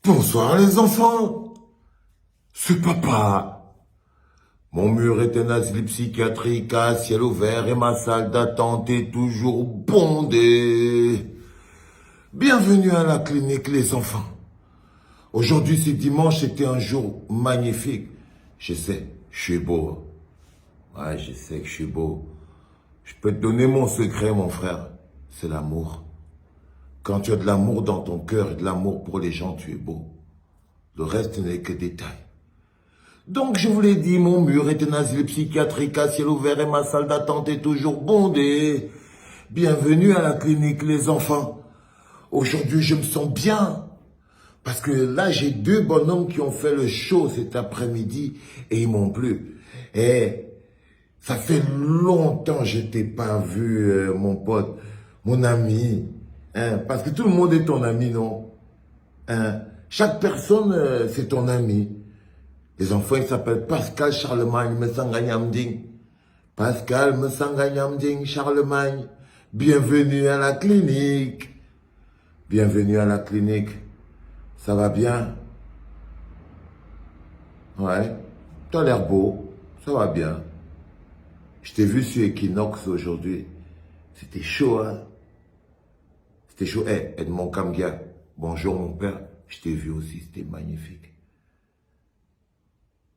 Bonsoir les enfants, c'est papa. Mon mur est un asile psychiatrique à ciel ouvert et ma salle d'attente est toujours bondée. Bienvenue à la clinique les enfants. Aujourd'hui c'est dimanche, c'était un jour magnifique. Je sais, je suis beau. Ouais, je sais que je suis beau. Je peux te donner mon secret mon frère, c'est l'amour. Quand tu as de l'amour dans ton cœur et de l'amour pour les gens, tu es beau. Le reste n'est que détail. Donc, je vous l'ai dit, mon mur est un asile psychiatrique à ciel ouvert et ma salle d'attente est toujours bondée. Bienvenue à la clinique, les enfants. Aujourd'hui, je me sens bien. Parce que là, j'ai deux bonhommes qui ont fait le show cet après-midi et ils m'ont plu. Et ça fait longtemps que je t'ai pas vu, mon pote, mon ami. Hein, parce que tout le monde est ton ami, non? Hein? Chaque personne, c'est ton ami. Les enfants, ils s'appellent Pascal Charlemagne Messanganyamding. Pascal Messanganyamding Charlemagne. Bienvenue à la clinique. Bienvenue à la clinique. Ça va bien? Ouais. Tu as l'air beau. Ça va bien. Je t'ai vu sur Equinox aujourd'hui. C'était chaud, hein? C'était chaud. Eh, Edmond Kamgia. Bonjour, mon père. Je t'ai vu aussi. C'était magnifique.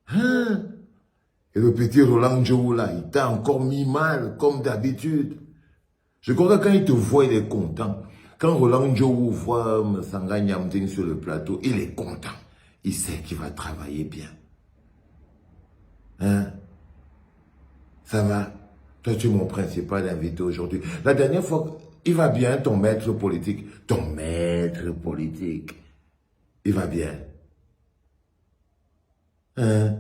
Hein? Et le petit Roland Joe là, il t'a encore mis mal, comme d'habitude. Je crois que quand il te voit, il est content. Quand Roland Joe voit Sanga Nyamding sur le plateau, il est content. Il sait qu'il va travailler bien. Hein? Ça va? Toi, tu es mon principal invité aujourd'hui. La dernière fois, il va bien, ton maître politique. Ton maître politique. Il va bien. Hein?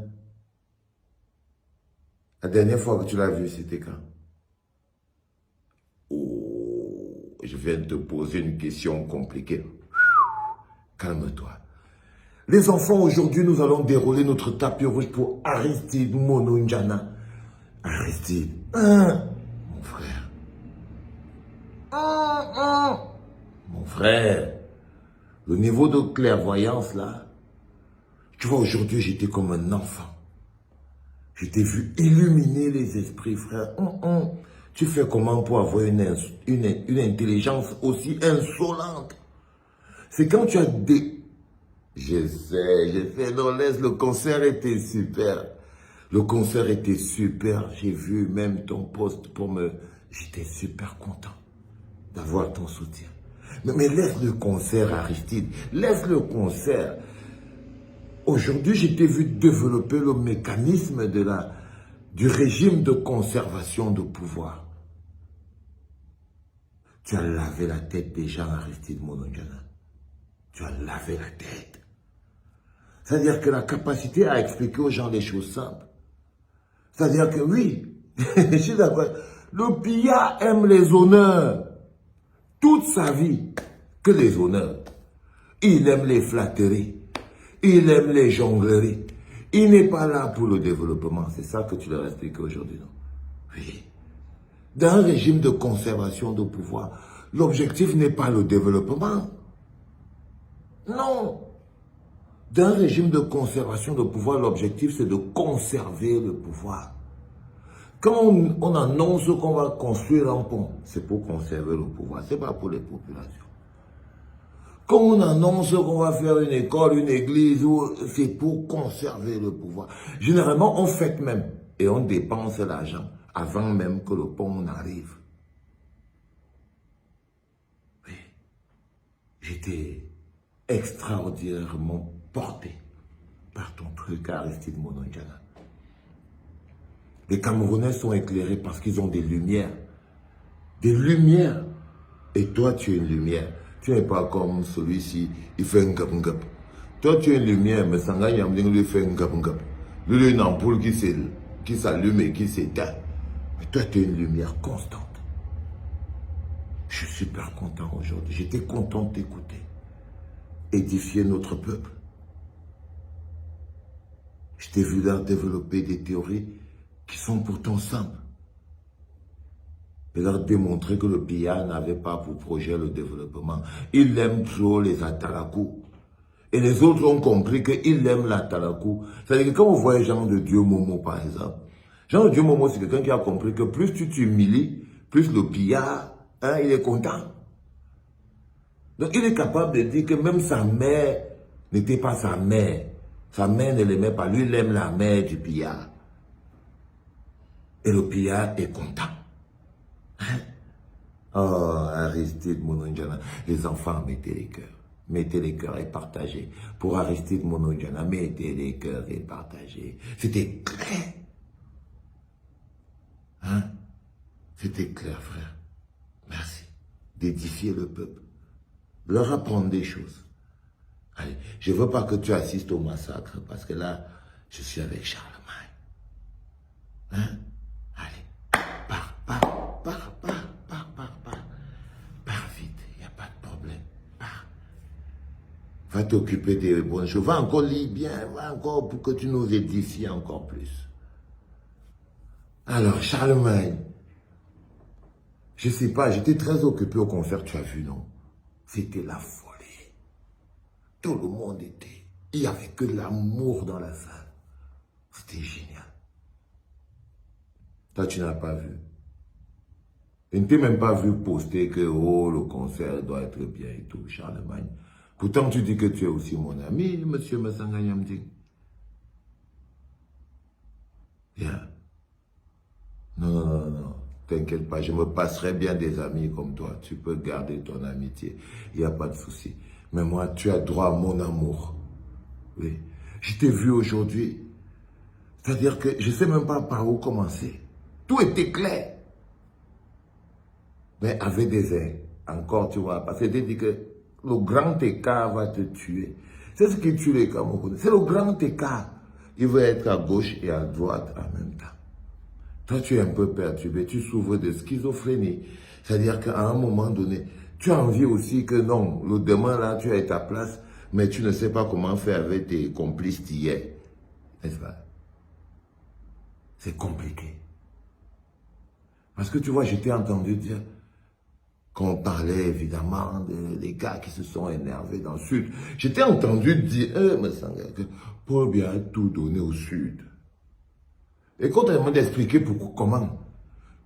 La dernière fois que tu l'as vu, c'était quand? Oh, je viens de te poser une question compliquée. Calme-toi. Les enfants, aujourd'hui, nous allons dérouler notre tapis rouge pour Aristide Mononjana. Aristide, mon frère. Mon frère, le niveau de clairvoyance, là, tu vois, aujourd'hui, j'étais comme un enfant. Je t'ai vu illuminer les esprits, frère. Tu fais comment pour avoir une intelligence aussi insolente? C'est quand tu as des... Je sais, non, laisse, le concert était super. Le concert était super. J'ai vu même ton post pour me... J'étais super content d'avoir ton soutien. Mais laisse le concert, Aristide. Laisse le concert. Aujourd'hui, je t'ai vu développer le mécanisme du régime de conservation de pouvoir. Tu as lavé la tête des gens, Aristide Mononjana. Tu as lavé la tête. C'est-à-dire que la capacité à expliquer aux gens des choses simples. C'est-à-dire que oui, je suis d'accord. Le pillard aime les honneurs. Toute sa vie, que les honneurs. Il aime les flatteries. Il aime les jongleries. Il n'est pas là pour le développement. C'est ça que tu leur expliques aujourd'hui, non? Oui. Dans un régime de conservation de pouvoir, l'objectif n'est pas le développement. Non. Dans un régime de conservation de pouvoir, l'objectif c'est de conserver le pouvoir. Quand on annonce qu'on va construire un pont, c'est pour conserver le pouvoir, ce n'est pas pour les populations. Quand on annonce qu'on va faire une école, une église, c'est pour conserver le pouvoir. Généralement, on fête même et on dépense l'argent avant même que le pont arrive. Oui, j'étais extraordinairement porté par ton truc, Aristide Mononjana. Les Camerounais sont éclairés parce qu'ils ont des lumières. Des lumières. Et toi, tu es une lumière. Tu n'es pas comme celui-ci, il fait un gap-gap. Toi, tu es une lumière, mais Sanga Yamding lui fait un gap-gap. Lui, il a une ampoule qui s'allume et qui s'éteint. Mais toi, tu es une lumière constante. Je suis super content aujourd'hui. J'étais content de t'écouter. Édifier notre peuple. Je t'ai vu là développer des théories qui sont pourtant simples. Et leur démontrer que le pillard n'avait pas pour projet le développement. Il aime trop les atarakou. Et les autres ont compris qu'il aime la Talakou. C'est-à-dire que quand vous voyez Jean de Dieu Momo, par exemple, Jean de Dieu Momo, c'est quelqu'un qui a compris que plus tu t'humilies, plus le pillard, hein, il est content. Donc il est capable de dire que même sa mère n'était pas sa mère. Sa mère ne l'aimait pas. Lui, il aime la mère du pillard. Et le pillard est content. Hein? Oh, Aristide Mononjana, les enfants, mettez les cœurs. Mettez les cœurs et partagez. Pour Aristide Mononjana, mettez les cœurs et partagez. C'était clair. Hein? C'était clair, frère. Merci. D'édifier le peuple. Leur apprendre des choses. Allez, je ne veux pas que tu assistes au massacre, parce que là, je suis avec Charlemagne. Hein? Allez, pars vite, il n'y a pas de problème. Pars. Va t'occuper des bonnes choses. Va encore lire bien, va encore pour que tu nous édifies encore plus. Alors, Charlemagne, je ne sais pas, j'étais très occupé au concert, tu as vu, non? C'était la folie. Tout le monde était. Il n'y avait que l'amour dans la salle. C'était génial. Toi, tu n'as pas vu. Je ne t'ai même pas vu poster que oh, le concert doit être bien et tout, Charlemagne. Pourtant, tu dis que tu es aussi mon ami, monsieur Massanga Nyamdi. Bien. Non. T'inquiète pas, je me passerai bien des amis comme toi. Tu peux garder ton amitié. Il n'y a pas de souci. Mais moi, tu as droit à mon amour. Oui. Je t'ai vu aujourd'hui. C'est-à-dire que je ne sais même pas par où commencer. Tout était clair. Mais avec des airs. Encore, tu vois. Parce que tu dis que le grand écart va te tuer. C'est ce qui tue les Camerounais. C'est le grand écart. Il veut être à gauche et à droite en même temps. Toi, tu es un peu perturbé, tu souffres de schizophrénie. C'est-à-dire qu'à un moment donné, tu as envie aussi que non, le demain là, tu es à ta place, mais tu ne sais pas comment faire avec tes complices d'hier. N'est-ce pas? C'est compliqué. Parce que tu vois, je t'ai entendu dire qu'on parlait évidemment des gars qui se sont énervés dans le Sud. Je t'ai entendu dire, que Paul Biya a tout donné au Sud. Et quand tu as demandé d'expliquer pourquoi, comment,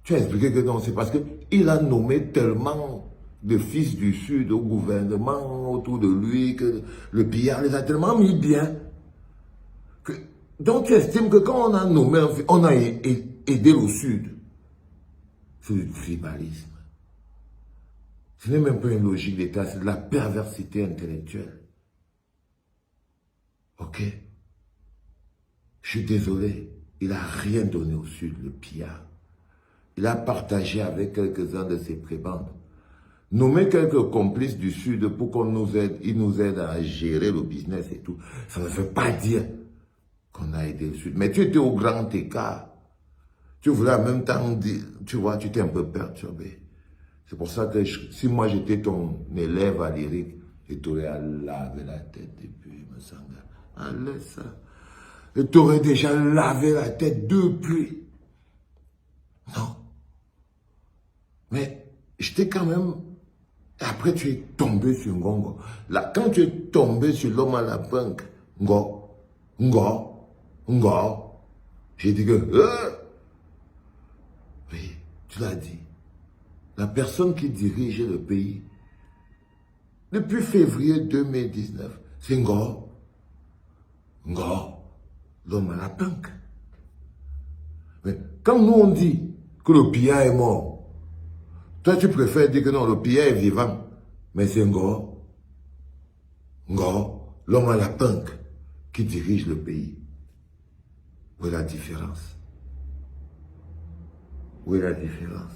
tu as expliqué que non, c'est parce qu'il a nommé tellement de fils du Sud au gouvernement autour de lui que le pillard les a tellement mis bien. Donc tu estimes que quand on a nommé, on a aidé le Sud. C'est du tribalisme. Ce n'est même pas une logique d'État, c'est de la perversité intellectuelle. Ok? Je suis désolé. Il n'a rien donné au Sud, le pillard. Il a partagé avec quelques-uns de ses prébendes. Nommer quelques complices du Sud pour qu'on nous aide, ils nous aident à gérer le business et tout. Ça ne veut pas dire qu'on a aidé le Sud. Mais tu étais au grand écart. Tu voulais en même temps dire, tu vois, tu t'es un peu perturbé. C'est pour ça que si moi j'étais ton élève à lyrique, je t'aurais lavé la tête depuis, me semble. Allez ça. Je t'aurais déjà lavé la tête depuis. Non. Mais j'étais quand même... Après, tu es tombé sur Ngongo. Là, quand tu es tombé sur l'homme à la punk, Ngo, j'ai dit que... oui, tu l'as dit. La personne qui dirige le pays, depuis février 2019, c'est Ngo, l'homme à la punk. Mais quand nous on dit que le pillard est mort, toi tu préfères dire que non, le pillard est vivant. Mais c'est Ngo, l'homme à la punk, qui dirige le pays. Où est la différence? Où est la différence?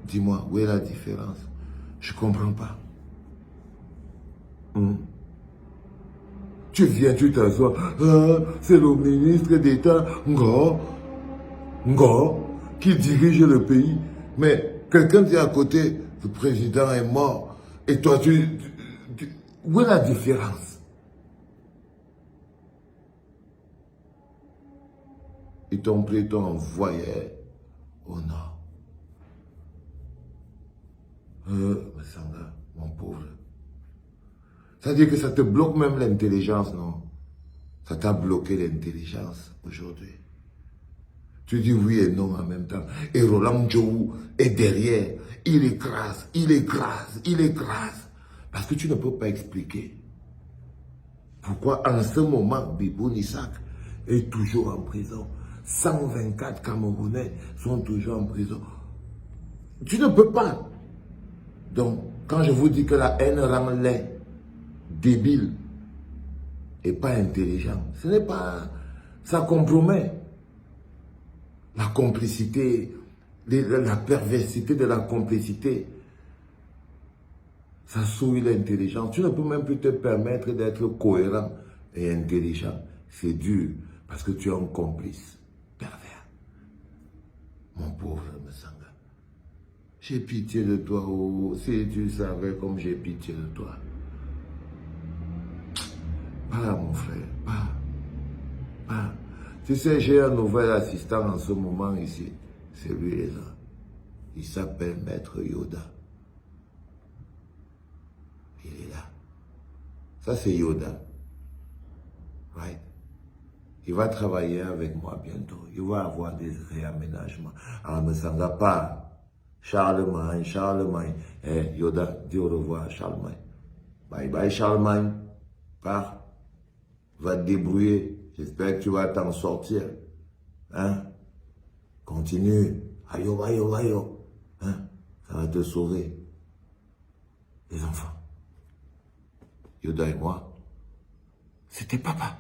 Dis-moi, où est la différence? Je ne comprends pas. Tu viens, tu t'assois, c'est le ministre d'État, Ngo, qui dirige le pays. Mais quelqu'un qui est à côté, le président est mort. Et toi, où est la différence? Ils t'ont pris, t'ont envoyé au nord. Massanga, mon pauvre. C'est-à-dire que ça te bloque même l'intelligence, non? Ça t'a bloqué l'intelligence aujourd'hui. Tu dis oui et non en même temps. Et Roland Joe est derrière. Il écrase, il écrase, il écrase. Parce que tu ne peux pas expliquer pourquoi en ce moment, Biboun Isaac est toujours en prison. 124 Camerounais sont toujours en prison. Tu ne peux pas. Donc, quand je vous dis que la haine rend laid, débile et pas intelligent, ce n'est pas... Ça compromet la complicité, la perversité de la complicité. Ça souille l'intelligence. Tu ne peux même plus te permettre d'être cohérent et intelligent. C'est dur parce que tu es un complice pervers. Mon pauvre Msanga. J'ai pitié de toi, oh, si tu savais comme j'ai pitié de toi. Pas mon frère, pas. Tu sais, j'ai un nouvel assistant en ce moment ici. C'est lui là. Il s'appelle Maître Yoda. Il est là. Ça, c'est Yoda. Right? Il va travailler avec moi bientôt. Il va avoir des réaménagements. Alors, ne s'en va pas. Charlemagne. Yoda, dis au revoir à Charlemagne. Bye bye, Charlemagne. Pars. Va te débrouiller. J'espère que tu vas t'en sortir. Hein? Continue. Ayo. Hein? Ça va te sauver. Les enfants. Yoda et moi, c'était papa.